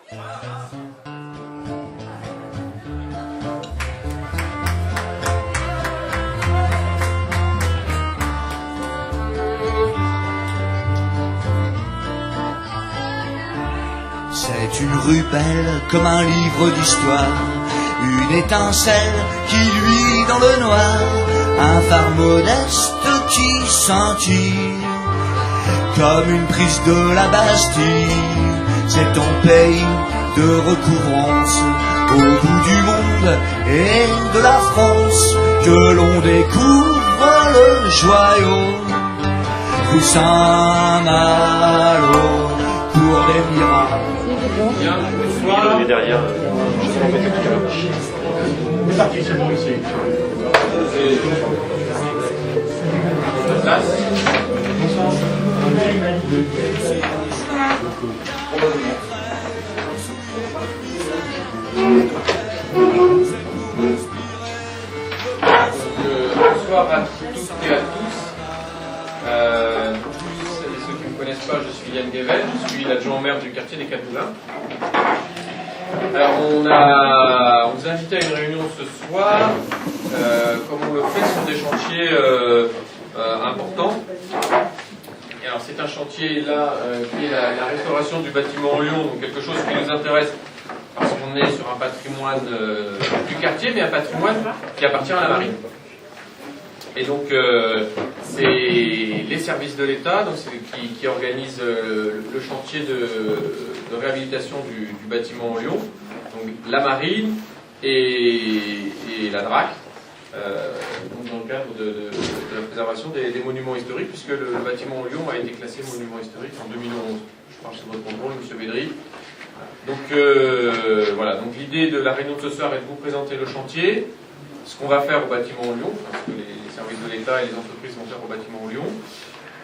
C'est une rue belle comme un livre d'histoire, une étincelle qui luit dans le noir, un phare modeste qui scintille comme une prise de la Bastille. C'est ton pays de recouvrance au bout du monde et de la France que l'on découvre le joyau rue Saint-Malo pour des miracles. Bien, bonsoir. Il est derrière, juste en fait tout à l'heure. C'est parti, c'est bon ici. Place. Bonsoir. Bonsoir à toutes et à tous. Celles et ceux qui ne me connaissent pas, je suis Yann Guével, je suis l'adjoint au maire du quartier des Quatre-Moulins. Alors on vous a invité à une réunion ce soir, comme on le fait sur des chantiers importants. Et alors c'est un chantier là qui est la restauration du bâtiment en Lyon, donc quelque chose qui nous intéresse parce qu'on est sur un patrimoine du quartier, mais un patrimoine qui appartient à la marine. Et donc c'est les services de l'État qui organisent le chantier de réhabilitation du bâtiment en Lyon, donc la marine et la DRAC, donc dans le cadre de la préservation des monuments historiques, puisque le bâtiment en Lyon a été classé monument historique en 2011. Je parle sous votre contrôle, M. Védry. Donc voilà, donc l'idée de la réunion de ce soir est de vous présenter le chantier, ce qu'on va faire au bâtiment en Lyon, parce que les services de l'État et les entreprises vont faire au bâtiment en Lyon,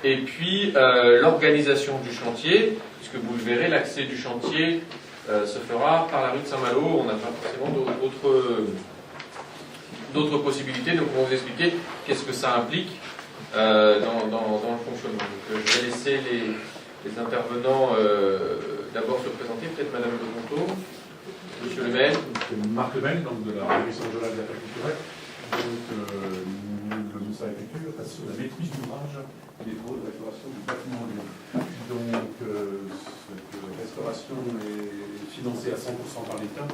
et puis l'organisation du chantier, puisque vous le verrez, l'accès du chantier se fera par la rue de Saint-Malo. On n'a pas forcément d'autres possibilités, donc on va vous expliquer qu'est-ce que ça implique dans le fonctionnement. Donc, je vais laisser les intervenants d'abord se présenter, peut-être Madame Le Conto, Monsieur Le Maire. Marc Lemel, donc de la Direction générale des affaires culturelles. Donc, le Moussa Effecture passe sur la maîtrise d'ouvrage des travaux de restauration du bâtiment en Lyon. Donc, cette restauration est financée à 100% par l'État,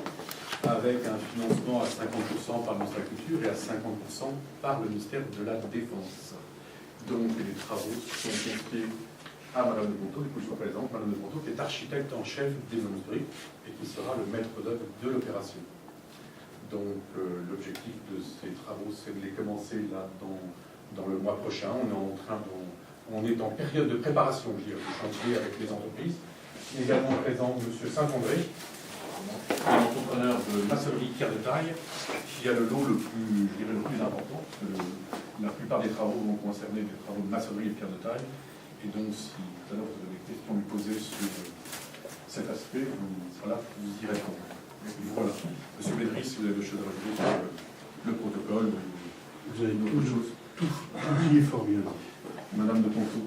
avec un financement à 50% par le ministère de la Culture et à 50% par le ministère de la Défense. Donc, les travaux sont confiés à Madame de Ponto, du coup, je soit présente, Madame de Ponto, qui est architecte en chef des monuments historiques et qui sera le maître d'œuvre de l'opération. Donc, l'objectif de ces travaux, c'est de les commencer là dans le mois prochain. On est en période de préparation, je dirais, du chantier avec les entreprises. Il est également présent M. Saint-André, entrepreneur de maçonnerie pierre de taille, qui a le lot le plus important, parce que la plupart des travaux vont concerner des travaux de maçonnerie et pierre de taille. Et donc, si tout à l'heure vous avez des questions à lui poser sur cet aspect, vous serez là pour vous y répondre. Voilà. Monsieur Védry, si vous avez des choses à rajouter sur le protocole, vous avez d'autres choses. Tout est fort bien. Madame de Ponto.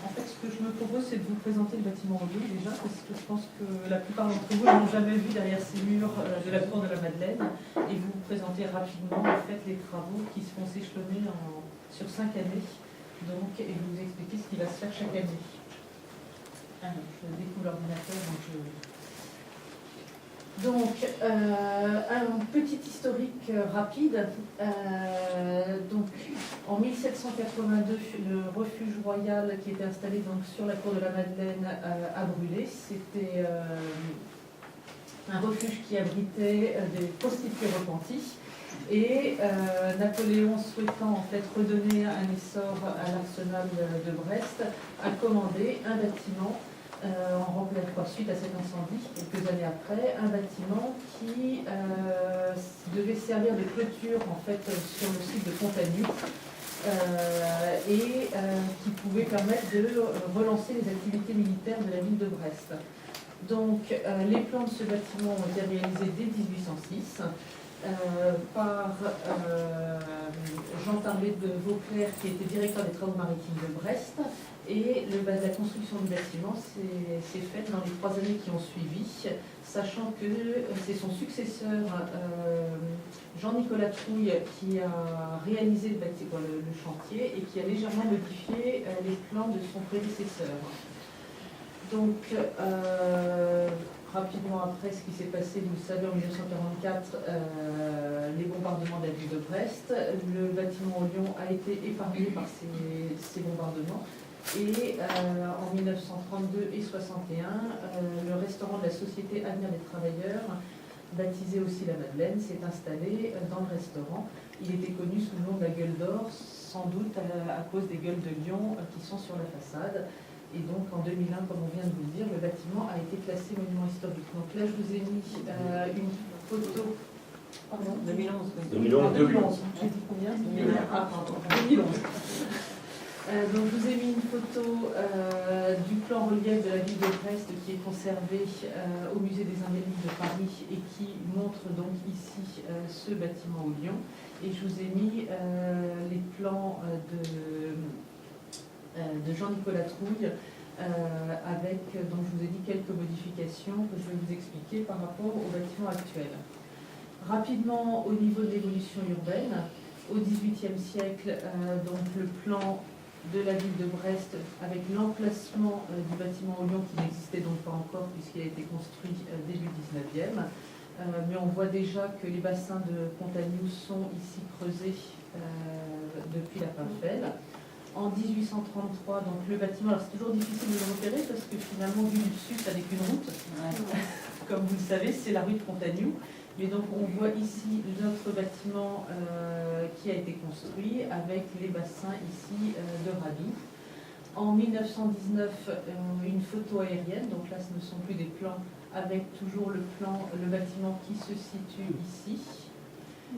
En fait, ce que je me propose, c'est de vous présenter le bâtiment en Lyon déjà, parce que je pense que la plupart d'entre vous n'ont jamais vu derrière ces murs de la cour de la Madeleine, et vous présenter rapidement en fait les travaux qui se font s'échelonner sur 5 années, donc, et vous expliquer ce qui va se faire chaque année. Alors, je découvre l'ordinateur, donc un petit historique rapide. Donc, en 1782, le refuge royal qui était installé donc, sur la cour de la Madeleine a brûlé. C'était un refuge qui abritait des prostituées repenties. Et Napoléon, souhaitant en fait redonner un essor à l'arsenal de Brest, a commandé un bâtiment en remplacement suite à cet incendie, quelques années après, un bâtiment qui devait servir de clôture en fait sur le site de Pontanu et qui pouvait permettre de relancer les activités militaires de la ville de Brest. Donc les plans de ce bâtiment ont été réalisés dès 1806. par Jean Tarlet de Vauclair, qui était directeur des travaux maritimes de Brest. Et la construction du bâtiment s'est faite dans les 3 années qui ont suivi, sachant que c'est son successeur, Jean-Nicolas Trouille, qui a réalisé le chantier et qui a légèrement modifié les plans de son prédécesseur. Donc, rapidement après ce qui s'est passé, vous le savez, en 1944, les bombardements de la ville de Brest, le bâtiment au Lyon a été épargné par ces bombardements. Et en 1932 et 1961, le restaurant de la Société Avenir des Travailleurs, baptisé aussi la Madeleine, s'est installé dans le restaurant. Il était connu sous le nom de la Gueule d'Or, sans doute à cause des gueules de lion qui sont sur la façade. Et donc en 2001, comme on vient de vous le dire, le bâtiment a été classé monument historique. Donc là, je vous ai mis une photo. Pardon, 2011. 2011. J'ai dit combien 2011. Ah, pardon, 2011. Donc je vous ai mis une photo du plan relief de la ville de Brest qui est conservé au musée des Invalides de Paris et qui montre donc ici ce bâtiment au Lyon. Et je vous ai mis les plans de Jean-Nicolas Trouille avec, donc je vous ai dit, quelques modifications que je vais vous expliquer par rapport au bâtiment actuel. Rapidement, au niveau de l'évolution urbaine, au XVIIIe siècle, donc le plan de la ville de Brest avec l'emplacement du bâtiment au Lyon qui n'existait donc pas encore puisqu'il a été construit début 19e. Mais on voit déjà que les bassins de Pontagnoux sont ici creusés depuis la Pinfel. En 1833, donc le bâtiment, alors c'est toujours difficile de le repérer parce que finalement, vu du dessus, ça n'est qu'une route. Comme vous le savez, c'est la rue de Pontagnoux. Mais donc on voit ici notre bâtiment qui a été construit avec les bassins ici de Radoux. En 1919, une photo aérienne, donc là ce ne sont plus des plans, avec toujours le bâtiment qui se situe ici.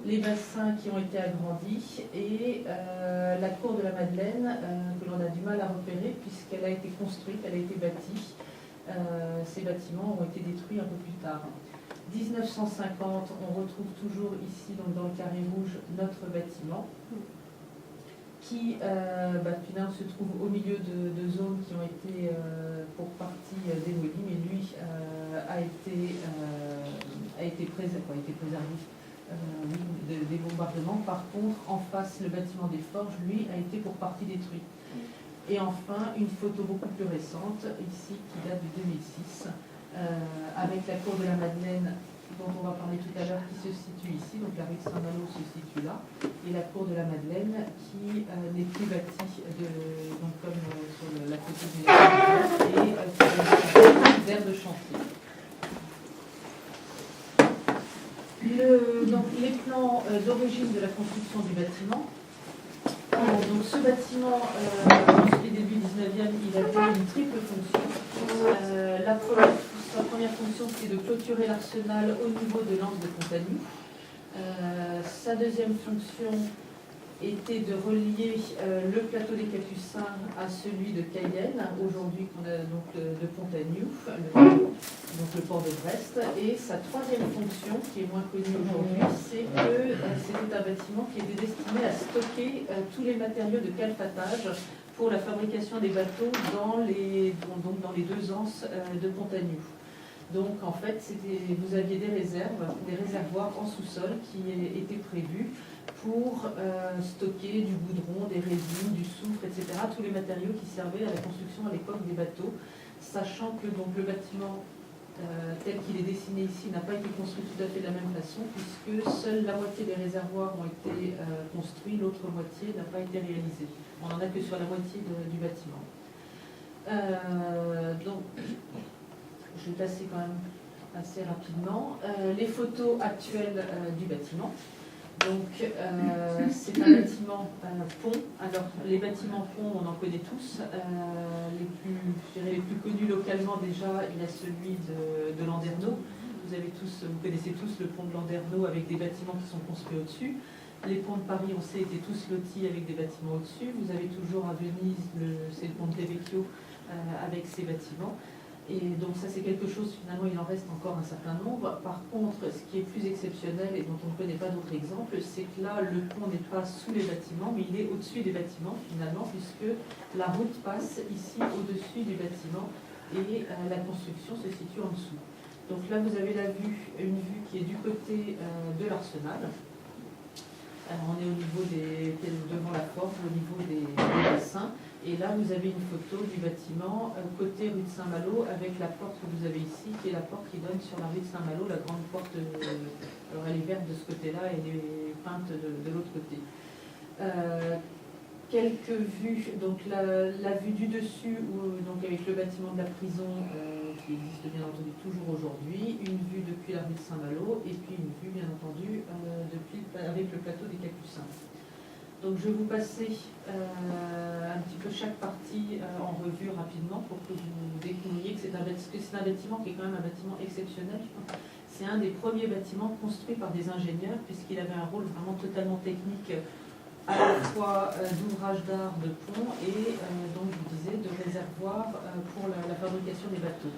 Les bassins qui ont été agrandis et la cour de la Madeleine que l'on a du mal à repérer puisqu'elle a été construite, elle a été bâtie. Ces bâtiments ont été détruits un peu plus tard. 1950, on retrouve toujours ici, donc dans le carré rouge, notre bâtiment qui finalement se trouve au milieu de zones qui ont été pour partie démolies, mais lui a été préservé des bombardements. Par contre, en face, le bâtiment des Forges, lui, a été pour partie détruit. Et enfin, une photo beaucoup plus récente, ici, qui date de 2006, avec la cour de la Madeleine, dont on va parler tout à l'heure, qui se situe ici, donc la rue de Saint-Malo se situe là, et la cour de la Madeleine, qui n'est plus bâtie, donc comme sur la photo du et d'aire de chantier. Donc, les plans d'origine de la construction du bâtiment. Donc ce bâtiment, depuis début 19e, il avait une triple fonction. Sa première fonction, c'était de clôturer l'arsenal au niveau de l'anse de Pontagnoux. Sa deuxième fonction était de relier le plateau des Capucins à celui de Cayenne, aujourd'hui qu'on a donc de Pontagnoux, donc le port de Brest. Et sa troisième fonction, qui est moins connue aujourd'hui, c'est que c'était un bâtiment qui était destiné à stocker tous les matériaux de calfatage pour la fabrication des bateaux dans les 2 anses de Pontagnoux. Donc en fait, vous aviez des réservoirs en sous-sol qui étaient prévus pour stocker du goudron, des résines, du soufre, etc. Tous les matériaux qui servaient à la construction à l'époque des bateaux, sachant que donc, le bâtiment tel qu'il est dessiné ici n'a pas été construit tout à fait de la même façon, puisque seule la moitié des réservoirs ont été construits, l'autre moitié n'a pas été réalisée. On n'en a que sur la moitié du bâtiment. Donc, je vais passer quand même assez rapidement. Les photos actuelles du bâtiment. Donc, c'est un bâtiment pont. Alors, les bâtiments ponts, on en connaît tous. Les plus connus localement déjà, il y a celui de Landerneau. Vous connaissez tous le pont de Landerneau avec des bâtiments qui sont construits au-dessus. Les ponts de Paris, on sait, étaient tous lotis avec des bâtiments au-dessus. Vous avez toujours à Venise, c'est le pont de Vecchio avec ses bâtiments. Et donc ça c'est quelque chose, finalement il en reste encore un certain nombre. Par contre, ce qui est plus exceptionnel et dont on ne connaît pas d'autres exemples, c'est que là le pont n'est pas sous les bâtiments, mais il est au-dessus des bâtiments finalement, puisque la route passe ici au-dessus du bâtiment et la construction se situe en dessous. Donc là vous avez une vue qui est du côté de l'Arsenal. On est au niveau devant la porte, au niveau des bassins. Et là, vous avez une photo du bâtiment côté rue de Saint-Malo avec la porte que vous avez ici, qui est la porte qui donne sur la rue de Saint-Malo, la grande porte. Alors elle est verte de ce côté-là et elle est peinte de l'autre côté. Quelques vues, donc la vue du dessus, donc avec le bâtiment de la prison qui existe bien entendu toujours aujourd'hui, une vue depuis la rue de Saint-Malo et puis une vue bien entendu avec le plateau des Capucins. Donc je vais vous passer un petit peu chaque partie en revue rapidement pour que vous découvriez que c'est un bâtiment qui est quand même un bâtiment exceptionnel. C'est un des premiers bâtiments construits par des ingénieurs puisqu'il avait un rôle vraiment totalement technique à la fois d'ouvrage d'art, de pont et donc je vous disais de réservoir pour la fabrication des bateaux.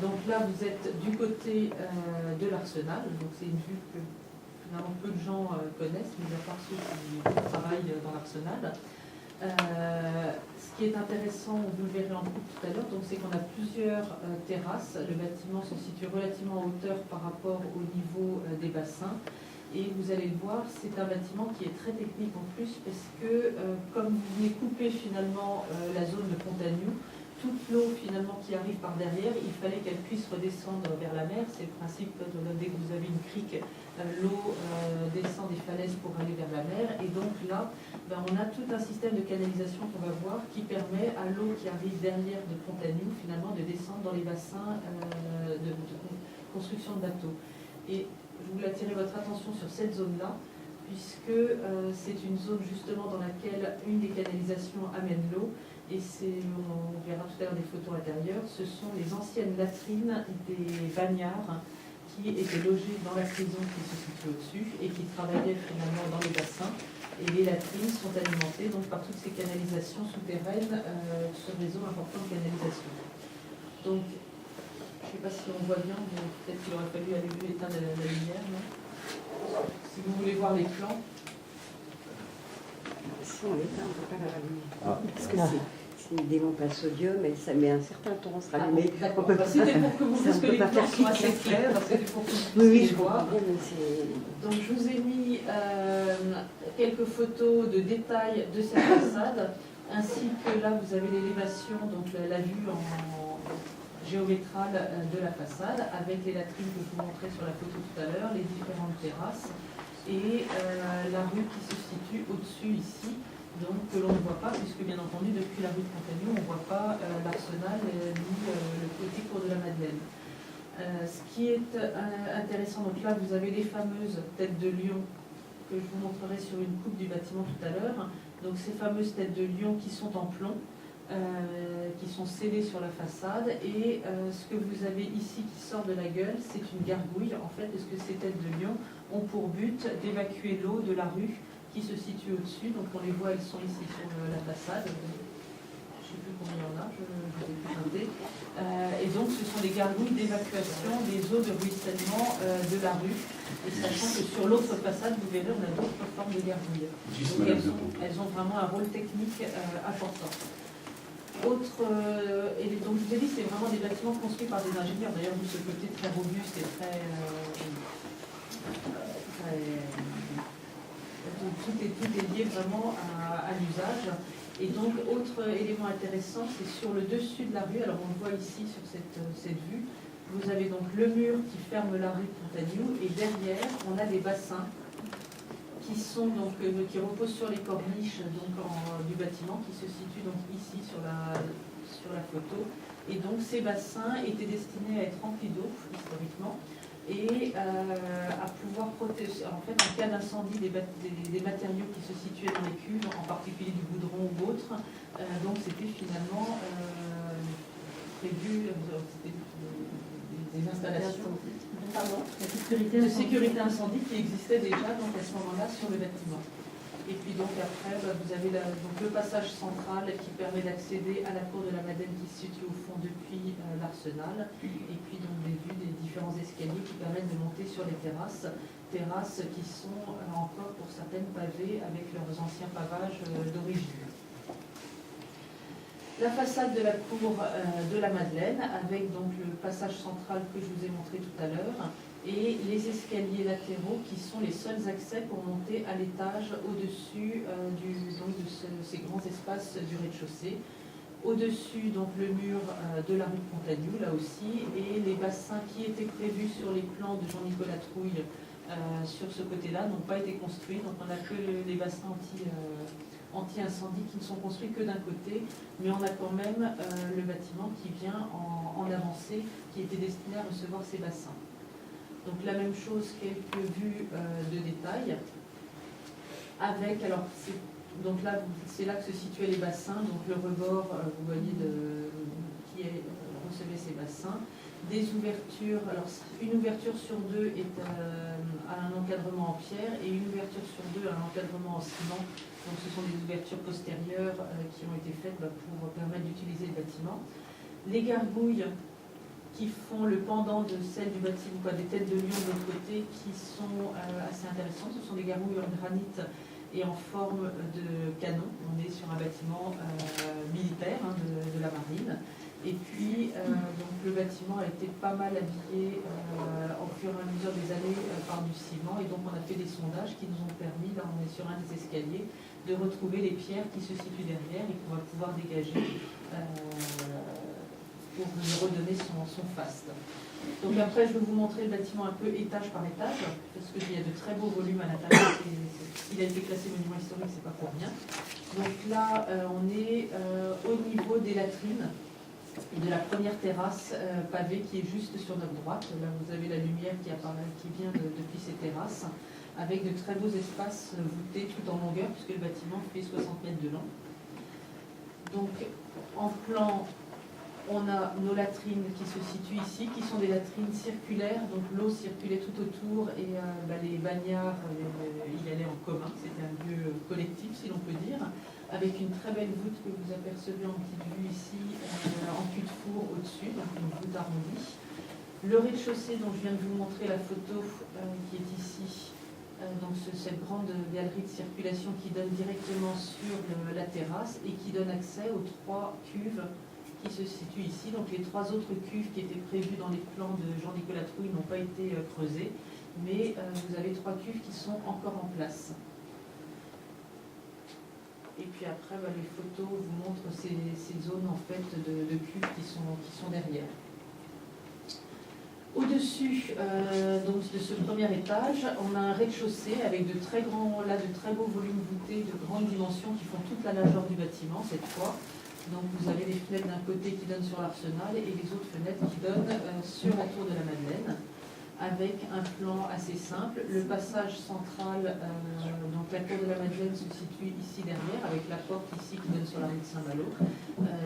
Donc là vous êtes du côté de l'Arsenal, donc c'est une vue que finalement peu de gens connaissent, mais à part ceux qui travaillent dans l'Arsenal. Ce qui est intéressant, vous le verrez en coupe tout à l'heure, c'est qu'on a plusieurs terrasses. Le bâtiment se situe relativement en hauteur par rapport au niveau des bassins. Et vous allez le voir, c'est un bâtiment qui est très technique en plus, parce que comme vous venez couper finalement la zone de Pontagnoux, toute l'eau finalement qui arrive par derrière, il fallait qu'elle puisse redescendre vers la mer. C'est le principe dès que vous avez une crique, l'eau descend des falaises pour aller vers la mer. Et donc là, on a tout un système de canalisation qu'on va voir qui permet à l'eau qui arrive derrière de Pontagnoux finalement de descendre dans les bassins de construction de bateaux. Et je voulais attirer votre attention sur cette zone-là, puisque c'est une zone justement dans laquelle une des canalisations amène l'eau. Et on verra tout à l'heure des photos intérieures, ce sont les anciennes latrines des bagnards qui étaient logés dans la prison qui se situe au-dessus et qui travaillaient finalement dans les bassins. Et les latrines sont alimentées donc par toutes ces canalisations souterraines, ce réseau important de canalisation. Donc, je ne sais pas si on voit bien, mais peut-être qu'il aurait fallu aller éteindre la lumière. Non, si vous voulez voir les plans. Si on l'éteint, on ne peut pas la rallumer. Parce que c'est des lampes à sodium et ça met un certain temps à se rallumer. D'accord, c'était pour que vous puissiez que les plans soient assez clairs, c'était pour que vous puissiez voir. Donc je vous ai mis quelques photos de détails de cette façade, ainsi que là vous avez l'élévation, donc la vue en géométrale de la façade, avec les latrines que je vous montrais sur la photo tout à l'heure, les différentes terrasses, et la rue qui se situe au-dessus ici, donc que l'on ne voit pas, puisque bien entendu depuis la rue de Pontagnoux, on ne voit pas l'Arsenal ni le côté cours de la Madeleine. Ce qui est intéressant, donc là vous avez les fameuses têtes de lion que je vous montrerai sur une coupe du bâtiment tout à l'heure. Donc ces fameuses têtes de lion qui sont en plomb, qui sont scellées sur la façade, et ce que vous avez ici qui sort de la gueule, c'est une gargouille en fait, parce que ces têtes de lion ont pour but d'évacuer l'eau de la rue qui se situe au-dessus. Donc on les voit, elles sont ici sur la façade. Je ne sais plus combien il y en a, je vous ai présenté. Et donc ce sont des gargouilles d'évacuation des eaux de ruissellement de la rue. Et sachant que sur l'autre façade, vous verrez, on a d'autres formes de gargouilles. Donc elles ont vraiment un rôle technique important. Donc je vous ai dit, c'est vraiment des bâtiments construits par des ingénieurs. D'ailleurs, vous, ce côté très robuste et très tout est lié vraiment à l'usage. Et donc, autre élément intéressant, c'est sur le dessus de la rue. Alors, on le voit ici sur cette vue. Vous avez donc le mur qui ferme la rue de Pontagnoux, et derrière, on a des bassins qui reposent sur les corniches du bâtiment, qui se situent donc ici sur la photo. Et donc, ces bassins étaient destinés à être remplis d'eau, historiquement, et à pouvoir protéger, en fait, en cas d'incendie, des matériaux qui se situaient dans les cuves, en particulier du goudron ou autre. Donc c'était finalement prévu, c'était des installations de sécurité incendie qui existaient déjà donc, à ce moment-là sur le bâtiment. Et puis donc après, vous avez donc le passage central qui permet d'accéder à la cour de la Madeleine qui se situe au fond depuis l'Arsenal. Et puis donc des vues des différents escaliers qui permettent de monter sur les terrasses qui sont encore pour certaines pavées avec leurs anciens pavages d'origine. La façade de la cour de la Madeleine avec donc le passage central que je vous ai montré tout à l'heure et les escaliers latéraux qui sont les seuls accès pour monter à l'étage au-dessus de ces grands espaces du rez-de-chaussée. Au-dessus, donc le mur de la rue de Pontagnoux, là aussi, et les bassins qui étaient prévus sur les plans de Jean-Nicolas Trouille sur ce côté-là n'ont pas été construits. Donc on n'a que les bassins anti-incendie qui ne sont construits que d'un côté, mais on a quand même le bâtiment qui vient en avancée, qui était destiné à recevoir ces bassins. Donc la même chose, quelques vues de détail, avec, alors, donc là, c'est là que se situaient les bassins, donc le rebord, vous voyez, qui recevait ces bassins. Des ouvertures, alors une ouverture sur deux est à un encadrement en pierre et une ouverture sur deux à un encadrement en ciment. Donc ce sont des ouvertures postérieures qui ont été faites pour permettre d'utiliser le bâtiment. Les gargouilles qui font le pendant de celles du bâtiment, des têtes de lion de l'autre côté, qui sont assez intéressantes. Ce sont des gargouilles en granit et en forme de canon. On est sur un bâtiment militaire de la marine. Et puis, donc, le bâtiment a été pas mal habillé au fur et à mesure des années par du ciment. Et donc, on a fait des sondages qui nous ont permis, là on est sur un des escaliers, de retrouver les pierres qui se situent derrière et qu'on va pouvoir dégager pour lui redonner son faste. Donc après, je vais vous montrer le bâtiment un peu étage par étage, parce qu'il y a de très beaux volumes à l'intérieur. Il a été classé monument historique, c'est pas pour rien. Donc là, on est au niveau des latrines et de la première terrasse pavée qui est juste sur notre droite. Là, vous avez la lumière qui apparaît, qui vient depuis ces terrasses, avec de très beaux espaces voûtés tout en longueur, puisque le bâtiment fait 60 mètres de long. Donc, en plan, on a nos latrines qui se situent ici, qui sont des latrines circulaires, donc l'eau circulait tout autour et les bagnards, il allait en commun, c'était un lieu collectif si l'on peut dire, avec une très belle voûte que vous apercevez en petite vue ici, en cul de four au-dessus, donc une voûte arrondie. Le rez-de-chaussée dont je viens de vous montrer la photo qui est ici, donc cette grande galerie de circulation qui donne directement sur la terrasse et qui donne accès aux 3 cuves qui se situent ici. Donc les 3 autres cuves qui étaient prévues dans les plans de Jean-Nicolas Trouille n'ont pas été creusées, mais vous avez 3 cuves qui sont encore en place. Et puis après, les photos vous montrent ces zones en fait de cuves qui sont derrière. Au-dessus donc de ce premier étage, on a un rez-de-chaussée avec de très beaux volumes voûtés de grandes dimensions qui font toute la largeur du bâtiment cette fois. Donc vous avez les fenêtres d'un côté qui donnent sur l'Arsenal et les autres fenêtres qui donnent sur la tour de la Madeleine, avec un plan assez simple. Le passage central, donc la cour de la Madeleine se situe ici derrière, avec la porte ici qui donne sur la rue de Saint-Malo.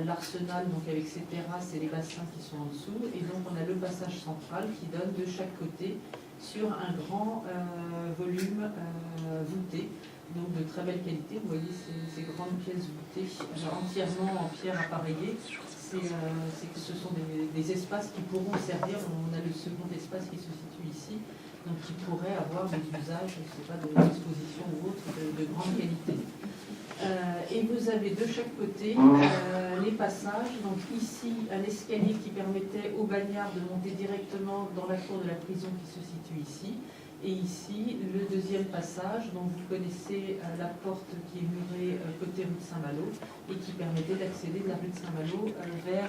L'Arsenal donc avec ses terrasses et les bassins qui sont en dessous. Et donc on a le passage central qui donne de chaque côté sur un grand volume voûté. Donc de très belle qualité, vous voyez ces grandes pièces voûtées entièrement en pierre appareillée. Ce sont des espaces qui pourront servir, on a le second espace qui se situe ici, donc qui pourrait avoir des usages, je ne sais pas, de l'exposition ou autre, de grande qualité. Et vous avez de chaque côté les passages, donc ici un escalier qui permettait aux bagnards de monter directement dans la cour de la prison qui se situe ici. Et ici, le deuxième passage, dont vous connaissez la porte qui est murée côté rue de Saint-Malo et qui permettait d'accéder de la rue de Saint-Malo vers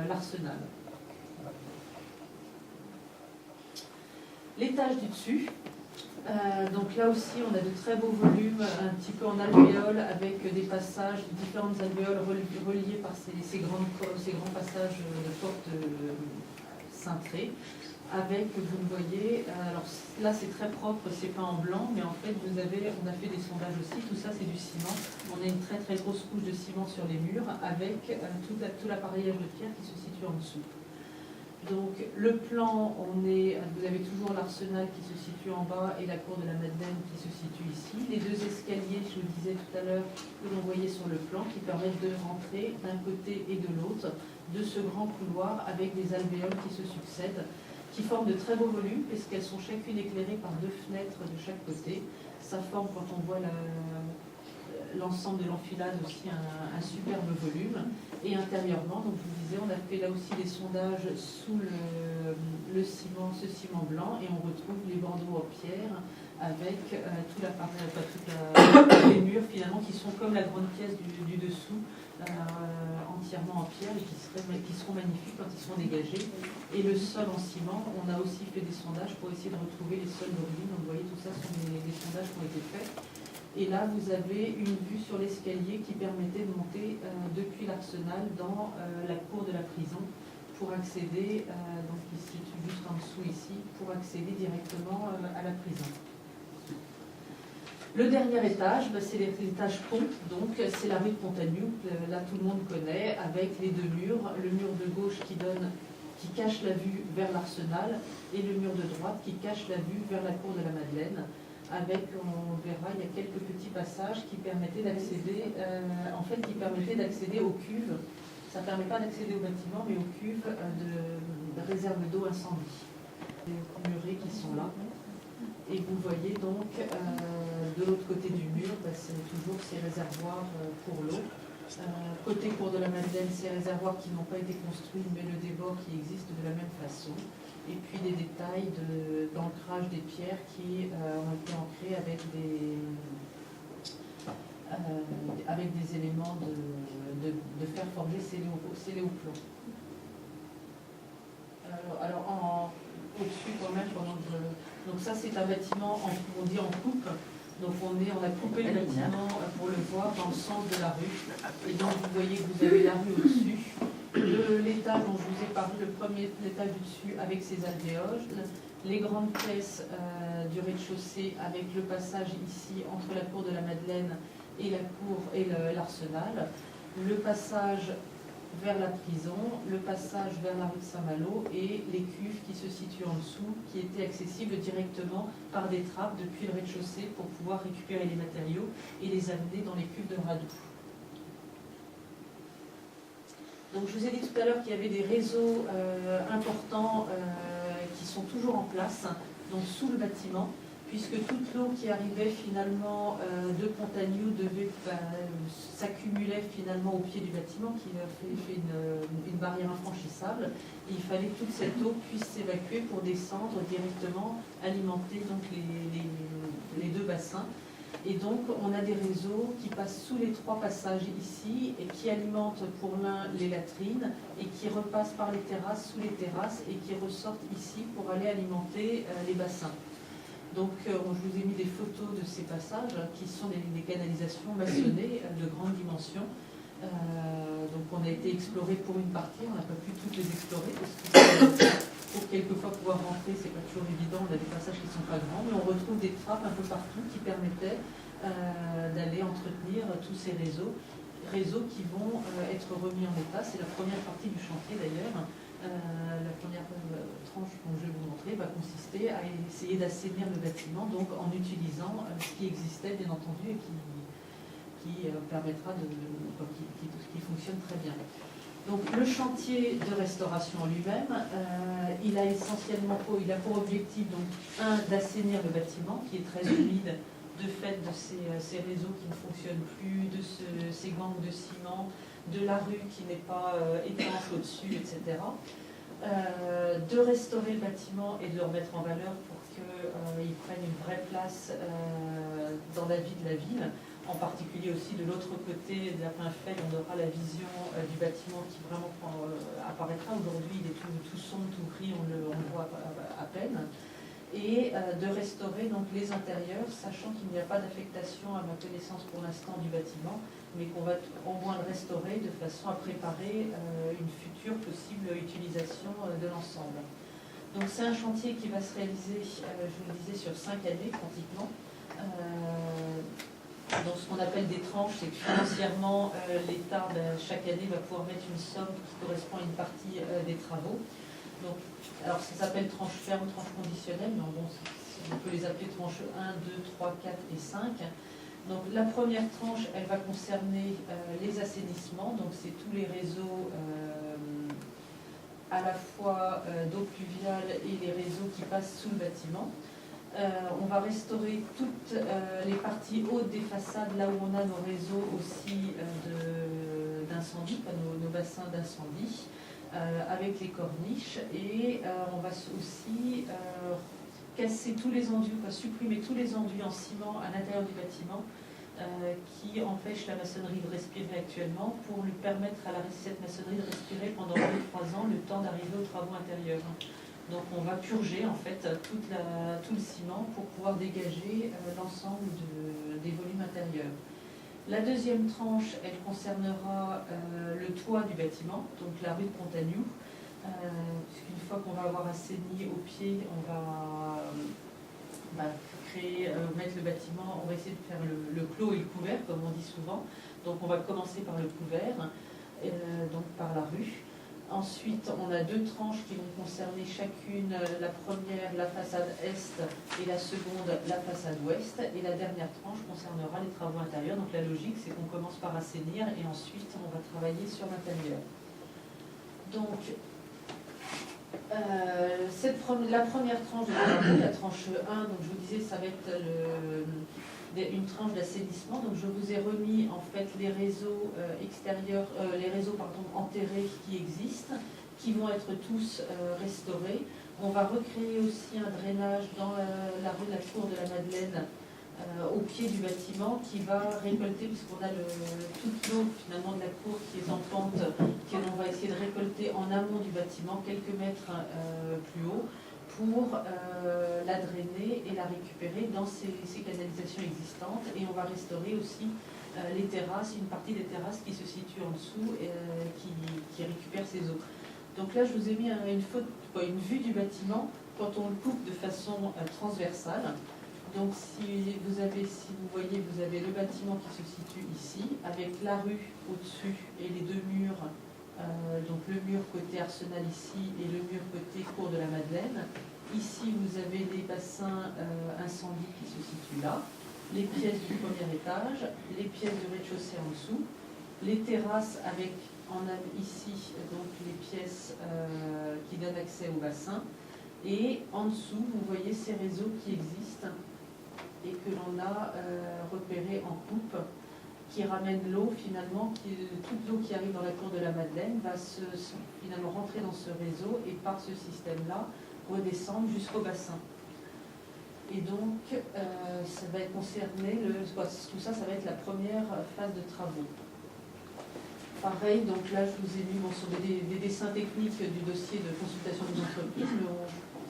l'Arsenal. L'étage du dessus, donc là aussi on a de très beaux volumes, un petit peu en alvéole, avec des passages, différentes alvéoles reliées par ces grands passages de portes cintrées. Avec, vous le voyez, alors là c'est très propre, c'est pas en blanc, mais en fait on a fait des sondages aussi, tout ça c'est du ciment. On a une très très grosse couche de ciment sur les murs avec tout l'appareillage de pierre qui se situe en dessous. Donc le plan, vous avez toujours l'Arsenal qui se situe en bas et la cour de la Madeleine qui se situe ici. Les deux escaliers, je vous disais tout à l'heure, que l'on voyait sur le plan, qui permettent de rentrer d'un côté et de l'autre de ce grand couloir avec des alvéoles qui se succèdent, qui forment de très beaux volumes puisqu'elles sont chacune éclairées par 2 fenêtres de chaque côté. Ça forme, quand on voit l'ensemble de l'enfilade, aussi un superbe volume. Et intérieurement, donc je vous disais, on a fait là aussi des sondages sous le ciment, ce ciment blanc, et on retrouve les bandeaux en pierre avec tout l'appareil, les murs finalement qui sont comme la grande pièce du dessous, entièrement en pierre et qui seront magnifiques quand ils seront dégagés. Et le sol en ciment, on a aussi fait des sondages pour essayer de retrouver les sols d'origine. Donc vous voyez, tout ça sont des sondages qui ont été faits. Et là, vous avez une vue sur l'escalier qui permettait de monter depuis l'Arsenal dans la cour de la prison pour accéder, donc il se situe juste en dessous ici, pour accéder directement à la prison. Le dernier étage, c'est l'étage pont, donc c'est la rue de Pontagnoux, là tout le monde connaît, avec les 2 murs, le mur de gauche qui cache la vue vers l'Arsenal et le mur de droite qui cache la vue vers la cour de la Madeleine. Avec, on verra, il y a quelques petits passages qui permettaient d'accéder, aux cuves. Ça ne permet pas d'accéder au bâtiment, mais aux cuves de réserve d'eau incendie. Les murets qui sont là. Et vous voyez donc, de l'autre côté du mur, c'est toujours ces réservoirs pour l'eau. Côté cour de la Madeleine, ces réservoirs qui n'ont pas été construits, mais le débord qui existe de la même façon. Et puis des détails d'ancrage des pierres qui ont été ancrés avec des éléments de fer forgé scellés au plomb. Alors au-dessus quand même, donc ça c'est un bâtiment, on dit en coupe. Donc on a coupé le bâtiment pour le voir dans le sens de la rue. Et donc vous voyez que vous avez la rue au-dessus. L'étage dont je vous ai parlé, le premier étage du dessus avec ses alvéoles, les grandes pièces du rez-de-chaussée avec le passage ici entre la cour de la Madeleine et la cour et l'Arsenal, le passage vers la prison, le passage vers la rue de Saint-Malo et les cuves qui se situent en dessous, qui étaient accessibles directement par des trappes depuis le rez-de-chaussée pour pouvoir récupérer les matériaux et les amener dans les cuves de Radoux. Donc je vous ai dit tout à l'heure qu'il y avait des réseaux importants qui sont toujours en place, donc sous le bâtiment, puisque toute l'eau qui arrivait finalement de Pontagnoux s'accumulait finalement au pied du bâtiment, qui fait une barrière infranchissable. Et il fallait que toute cette eau puisse s'évacuer pour descendre directement, alimenter donc les 2 bassins. Et donc, on a des réseaux qui passent sous les 3 passages ici et qui alimentent pour l'un les latrines et qui repassent par les terrasses, sous les terrasses et qui ressortent ici pour aller alimenter les bassins. Donc, je vous ai mis des photos de ces passages qui sont des canalisations maçonnées de grande dimension. Donc, on a été exploré pour une partie, on n'a pas pu toutes les explorer parce que pour quelquefois pouvoir rentrer, c'est pas toujours évident, on a des passages qui ne sont pas grands, mais on retrouve des trappes un peu partout qui permettaient d'aller entretenir tous ces réseaux qui vont être remis en état. C'est la première partie du chantier d'ailleurs. La première tranche dont je vais vous montrer va consister à essayer d'assainir le bâtiment, donc en utilisant ce qui existait bien entendu et qui permettra qui fonctionne très bien. Donc le chantier de restauration en lui-même, il a pour objectif donc d'assainir le bâtiment qui est très humide de fait de ces réseaux qui ne fonctionnent plus, de ces gangs de ciment, de la rue qui n'est pas étanche au-dessus, etc. De restaurer le bâtiment et de le remettre en valeur pour qu'il prenne une vraie place dans la vie de la ville. En particulier aussi de l'autre côté de la Plainfeld, on aura la vision du bâtiment qui vraiment apparaîtra. Aujourd'hui, il est tout sombre, tout gris, on le voit à peine. Et de restaurer donc les intérieurs, sachant qu'il n'y a pas d'affectation à ma connaissance pour l'instant du bâtiment, mais qu'on va au moins le restaurer de façon à préparer une future possible utilisation de l'ensemble. Donc c'est un chantier qui va se réaliser, je vous le disais, sur 5 années pratiquement. Donc ce qu'on appelle des tranches, c'est que financièrement, l'État, chaque année, va pouvoir mettre une somme qui correspond à une partie des travaux. Donc, alors ça s'appelle tranche ferme, tranche conditionnelle, mais bon, on peut les appeler tranche 1, 2, 3, 4 et 5. Donc la première tranche, elle va concerner les assainissements, donc c'est tous les réseaux à la fois d'eau pluviale et les réseaux qui passent sous le bâtiment. On va restaurer toutes les parties hautes des façades, là où on a nos réseaux aussi d'incendie, nos bassins d'incendie, avec les corniches. Et on va aussi casser tous les enduits, supprimer tous les enduits en ciment à l'intérieur du bâtiment qui empêchent la maçonnerie de respirer actuellement, pour lui permettre à cette maçonnerie de respirer pendant 2-3 ans, le temps d'arriver aux travaux intérieurs. Donc on va purger en fait tout le ciment pour pouvoir dégager l'ensemble des volumes intérieurs. La deuxième tranche, elle concernera le toit du bâtiment, donc la rue de Pontagnoux. Puisqu'une fois qu'on va avoir assaini au pied, on va mettre le bâtiment, on va essayer de faire le clos et le couvert, comme on dit souvent. Donc on va commencer par le couvert, donc par la rue. Ensuite, on a 2 tranches qui vont concerner chacune, la première, la façade est, et la seconde, la façade ouest. Et la dernière tranche concernera les travaux intérieurs. Donc la logique, c'est qu'on commence par assainir et ensuite on va travailler sur l'intérieur. Donc, la première tranche de travaux, la tranche 1, donc je vous disais, ça va être une tranche d'assainissement. Donc je vous ai remis en fait les réseaux extérieurs, les réseaux enterrés qui existent, qui vont être tous restaurés. On va recréer aussi un drainage dans la rue de la Cour de la Madeleine, au pied du bâtiment, qui va récolter, puisqu'on a toute l'eau finalement de la cour qui est en pente, qu'on va essayer de récolter en amont du bâtiment, quelques mètres plus haut, pour la drainer et la récupérer dans ces canalisations existantes. Et on va restaurer aussi les terrasses, une partie des terrasses qui se situent en dessous et qui récupèrent ces eaux. Donc là, je vous ai mis une vue du bâtiment quand on le coupe de façon transversale. Donc si vous voyez, vous avez le bâtiment qui se situe ici, avec la rue au-dessus et les 2 murs, donc le mur côté Arsenal ici et le mur côté Cour de la Madeleine. Ici, vous avez les bassins incendies qui se situent là, les pièces du premier étage, les pièces du rez-de-chaussée en dessous, les terrasses avec ici donc les pièces qui donnent accès au bassin. Et en dessous, vous voyez ces réseaux qui existent et que l'on a repéré en coupe, qui ramène l'eau finalement, toute l'eau qui arrive dans la cour de la Madeleine va finalement rentrer dans ce réseau et par ce système-là redescendre jusqu'au bassin. Et donc ça va concerner, tout ça, ça va être la première phase de travaux. Pareil, donc là je vous ai mis sur des dessins techniques du dossier de consultation des entreprises, mais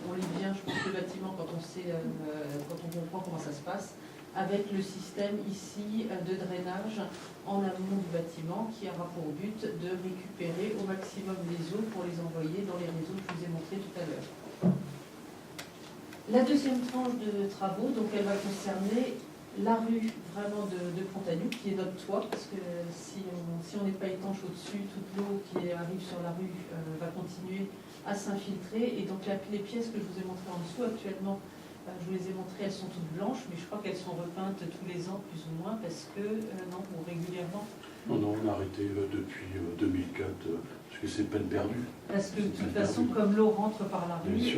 on lit bien, je pense, le bâtiment quand on comprend comment ça se passe, avec le système ici de drainage en amont du bâtiment qui aura pour but de récupérer au maximum les eaux pour les envoyer dans les réseaux que je vous ai montrés tout à l'heure. La deuxième tranche de travaux, donc elle va concerner la rue vraiment de Pontagnoux, qui est notre toit, parce que si on n'est pas étanche au-dessus, toute l'eau qui arrive sur la rue va continuer à s'infiltrer. Et donc les pièces que je vous ai montrées en dessous actuellement, je vous les ai montrées, elles sont toutes blanches, mais je crois qu'elles sont repeintes tous les ans, plus ou moins, parce que, non, ou régulièrement. Non, on a arrêté depuis 2004, parce que c'est peine perdue. Parce que de toute façon, comme l'eau rentre par la rue,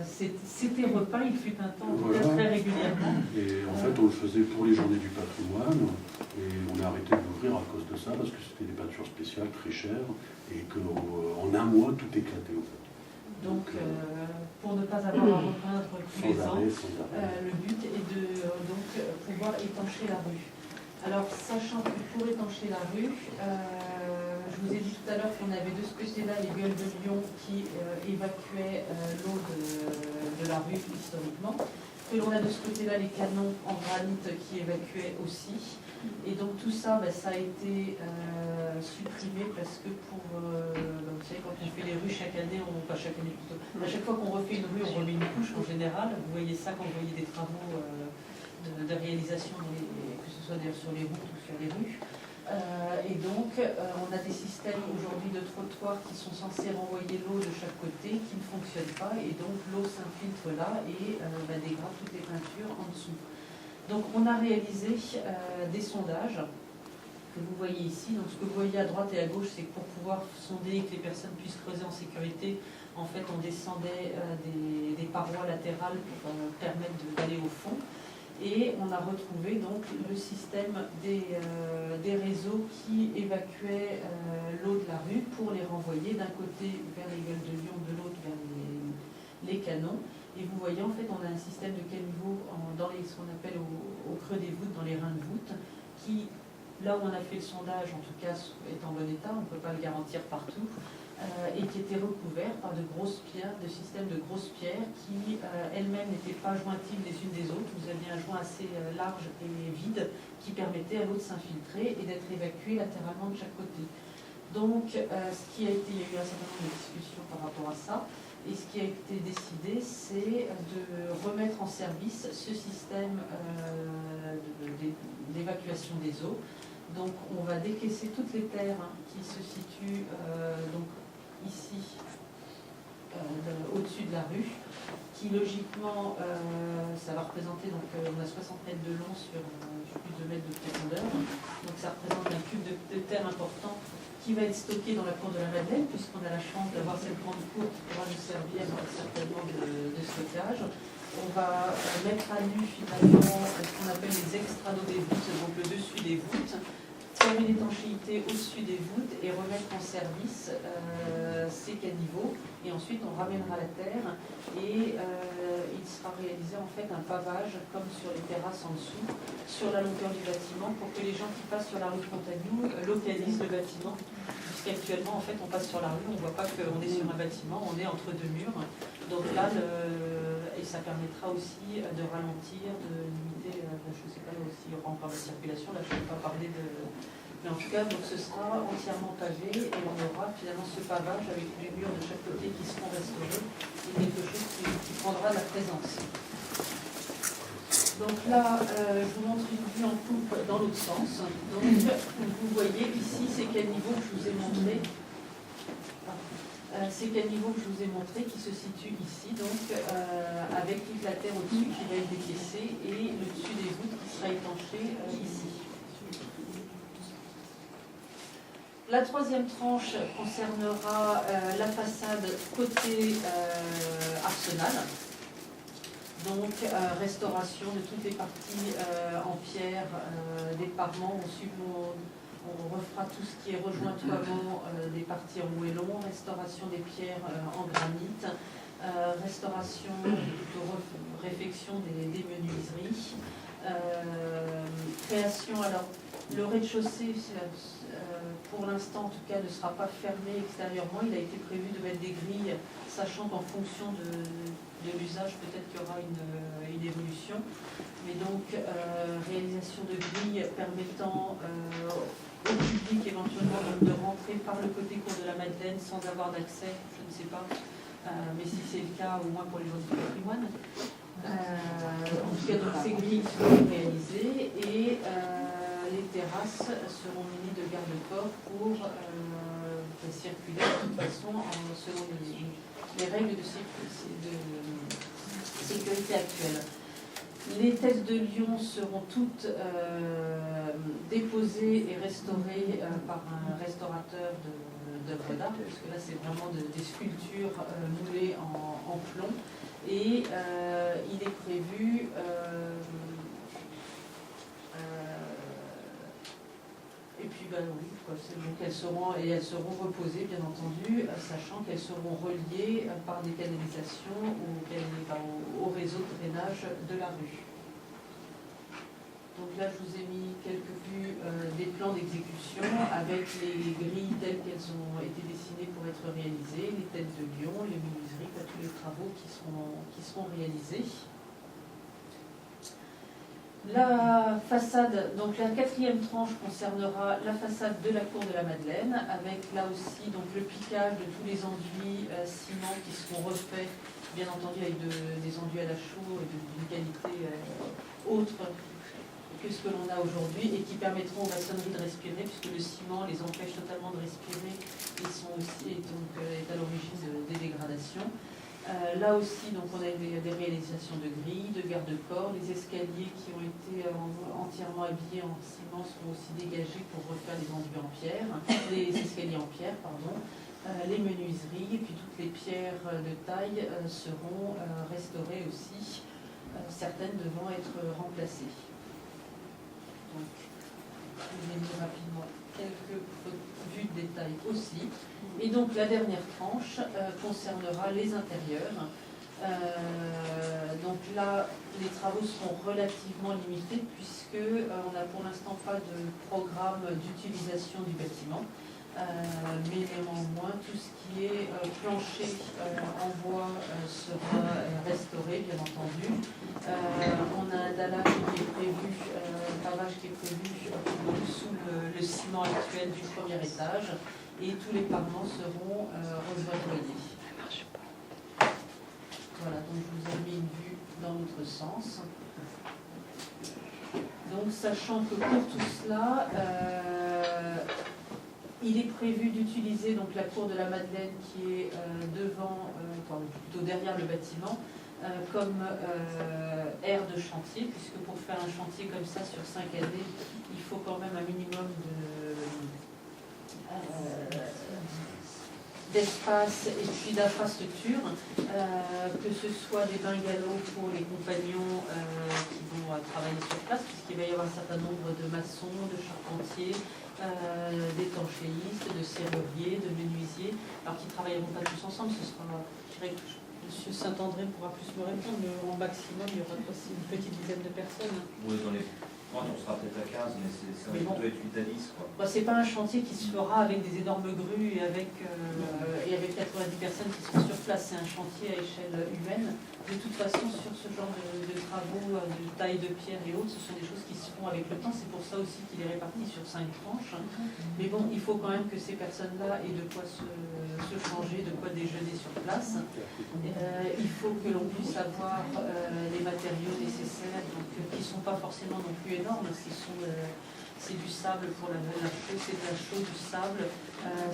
c'était repeint, il fut un temps, voilà, très régulièrement. Et en fait, on le faisait pour les journées du patrimoine, et on a arrêté d'ouvrir à cause de ça, parce que c'était des peintures spéciales très chères, et qu'en un mois, tout éclatait en fait. Donc, pour ne pas avoir à repeindre tous les ans, le but est de pouvoir étancher la rue. Alors, sachant que pour étancher la rue, je vous ai dit tout à l'heure qu'on avait de ce côté-là les gueules de Lyon qui évacuaient l'eau de la rue historiquement, que l'on a de ce côté-là les canons en granit qui évacuaient aussi. Et donc tout ça, ça a été supprimé parce que vous savez, quand on fait les rues chaque année, pas chaque année plutôt, à chaque fois qu'on refait une rue, on remet une couche en général. Vous voyez ça quand vous voyez des travaux de réalisation, que ce soit d'ailleurs sur les routes ou sur les rues. Et donc, on a des systèmes aujourd'hui de trottoirs qui sont censés renvoyer l'eau de chaque côté, qui ne fonctionnent pas, et donc l'eau s'infiltre là et dégrade toutes les peintures en dessous. Donc, on a réalisé des sondages que vous voyez ici. Donc, ce que vous voyez à droite et à gauche, c'est que pour pouvoir sonder et que les personnes puissent creuser en sécurité, en fait, on descendait des parois latérales pour permettre d'aller au fond. Et on a retrouvé donc le système des réseaux qui évacuaient l'eau de la rue pour les renvoyer d'un côté vers les gueules de Lyon, de l'autre vers les canons. Et vous voyez, en fait, on a un système de caniveau dans ce qu'on appelle au creux des voûtes, dans les reins de voûte, qui, là où on a fait le sondage, en tout cas, est en bon état, on ne peut pas le garantir partout, et qui était recouvert par de grosses pierres, de systèmes de grosses pierres qui elles-mêmes n'étaient pas jointives les unes des autres. Vous aviez un joint assez large et vide qui permettait à l'eau de s'infiltrer et d'être évacuée latéralement de chaque côté. Donc, il y a eu un certain nombre de discussions par rapport à ça, et ce qui a été décidé, c'est de remettre en service ce système d'évacuation des eaux. Donc, on va décaisser toutes les terres qui se situent donc ici, au-dessus de la rue, qui logiquement, ça va représenter, donc on a 60 mètres de long sur plus de 2 mètres de profondeur, donc ça représente un cube de terre important qui va être stocké dans la cour de la Madeleine, puisqu'on a la chance d'avoir cette grande cour qui pourra nous servir certainement de stockage. On va mettre à nu finalement ce qu'on appelle les extrados des voûtes, donc le dessus des voûtes, faire une étanchéité au-dessus des voûtes et remettre en service ces caniveaux. Et ensuite, on ramènera la terre et il sera réalisé en fait un pavage comme sur les terrasses en dessous, sur la longueur du bâtiment, pour que les gens qui passent sur la rue de Pontagnou localisent le bâtiment. Puisqu'actuellement, en fait, on passe sur la rue, on ne voit pas qu'on est sur un bâtiment, on est entre deux murs. Donc là, et ça permettra aussi de ralentir, de limiter, je ne sais pas si il y aura encore la circulation, là je ne peux pas parler de... Mais en tout cas, donc, ce sera entièrement pavé et on aura finalement ce pavage avec les murs de chaque côté qui seront restaurés et quelque chose qui prendra de la présence. Donc là, je vous montre une vue en coupe dans l'autre sens. Donc vous voyez ici ces caniveaux que je vous ai montrés. Ces caniveaux que je vous ai montrés qui se situent ici, donc avec toute la terre au-dessus qui va être décaissée et le dessus des voûtes qui sera étanché ici. La troisième tranche concernera la façade côté Arsenal. Donc, restauration de toutes les parties en pierre des parements. On refera tout ce qui est rejointoiement des parties en moellon, restauration des pierres en granit, restauration, plutôt réfection des menuiseries, création. Alors, le rez-de-chaussée, pour l'instant en tout cas, ne sera pas fermé extérieurement. Il a été prévu de mettre des grilles, sachant qu'en fonction de l'usage, peut-être qu'il y aura une évolution. Mais donc, réalisation de grilles permettant au public éventuellement de rentrer par le côté cour de la Madeleine sans avoir d'accès, je ne sais pas, mais si c'est le cas, au moins pour les gens du patrimoine. En tout cas, donc, ces grilles seront réalisées et les terrasses seront munies de garde-corps pour circuler de toute façon selon les règles de sécurité actuelles. Les têtes de lion seront toutes déposées et restaurées par un restaurateur d'œuvres d'art, parce que là c'est vraiment des sculptures moulées en plomb. Et il est prévu et puis oui, donc elles seront reposées bien entendu, sachant qu'elles seront reliées par des canalisations au réseau de drainage de la rue. Donc là je vous ai mis quelques vues des plans d'exécution avec les grilles telles qu'elles ont été dessinées pour être réalisées, les têtes de lion, les menuiseries, tous les travaux qui seront réalisés. La façade, donc la quatrième tranche concernera la façade de la cour de la Madeleine, avec là aussi donc le piquage de tous les enduits ciment qui seront refaits, bien entendu avec des enduits à la chaux et d'une qualité autre que que ce que l'on a aujourd'hui et qui permettront aux maçonneries de respirer, puisque le ciment les empêche totalement de respirer et sont aussi donc, est à l'origine des dégradations. Là aussi, donc, on a des réalisations de grilles, de garde-corps. Les escaliers qui ont été entièrement habillés en ciment seront aussi dégagés pour refaire les enduits en pierre, les escaliers en pierre, pardon. Les menuiseries et puis toutes les pierres de taille seront restaurées aussi, certaines devant être remplacées. Donc, je vais mis rapidement quelques vues de détail aussi. Et donc la dernière tranche concernera les intérieurs. Donc là, les travaux seront relativement limités puisque on n'a pour l'instant pas de programme d'utilisation du bâtiment. Mais néanmoins, tout ce qui est plancher en bois sera restauré, bien entendu. On a un dallage qui est prévu, un pavage qui est prévu sous le ciment actuel du premier étage, et tous les pavements seront rejoignés. Voilà, donc je vous ai mis une vue dans l'autre sens. Donc, sachant que pour tout cela, il est prévu d'utiliser donc la cour de la Madeleine qui est plutôt derrière le bâtiment, comme aire de chantier, puisque pour faire un chantier comme ça sur 5 années, il faut quand même un minimum d'espace et puis d'infrastructure, que ce soit des bungalows pour les compagnons qui vont travailler sur place, puisqu'il va y avoir un certain nombre de maçons, de charpentiers, d'étanchéistes, de serruriers, de menuisiers, alors qui ne travailleront pas tous ensemble. Ce sera, je dirais que M. Saint-André pourra plus me répondre, mais en maximum, il y aura aussi une petite dizaine de personnes. Oui, dans les points, on sera peut-être à 15, mais ça va plutôt être 8 à 10. Bah, c'est pas un chantier qui se fera avec des énormes grues et avec 90 personnes qui seront sur place. C'est un chantier à échelle humaine. De toute façon, sur ce genre de travaux de taille de pierre et autres, ce sont des choses qui se font avec le temps. C'est pour ça aussi qu'il est réparti sur 5 tranches. Mais bon, il faut quand même que ces personnes-là aient de quoi se changer, de quoi déjeuner sur place. Il faut que l'on puisse avoir les matériaux nécessaires, donc, qui ne sont pas forcément non plus énormes. C'est du sable pour la chaux, c'est de la chaux, du sable,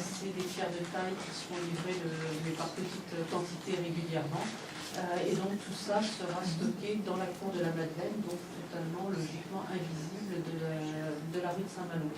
c'est des pierres de taille qui seront livrées mais par petites quantités régulièrement. Et donc tout ça sera stocké dans la cour de la Madeleine, donc totalement logiquement invisible de la rue de Saint-Malo.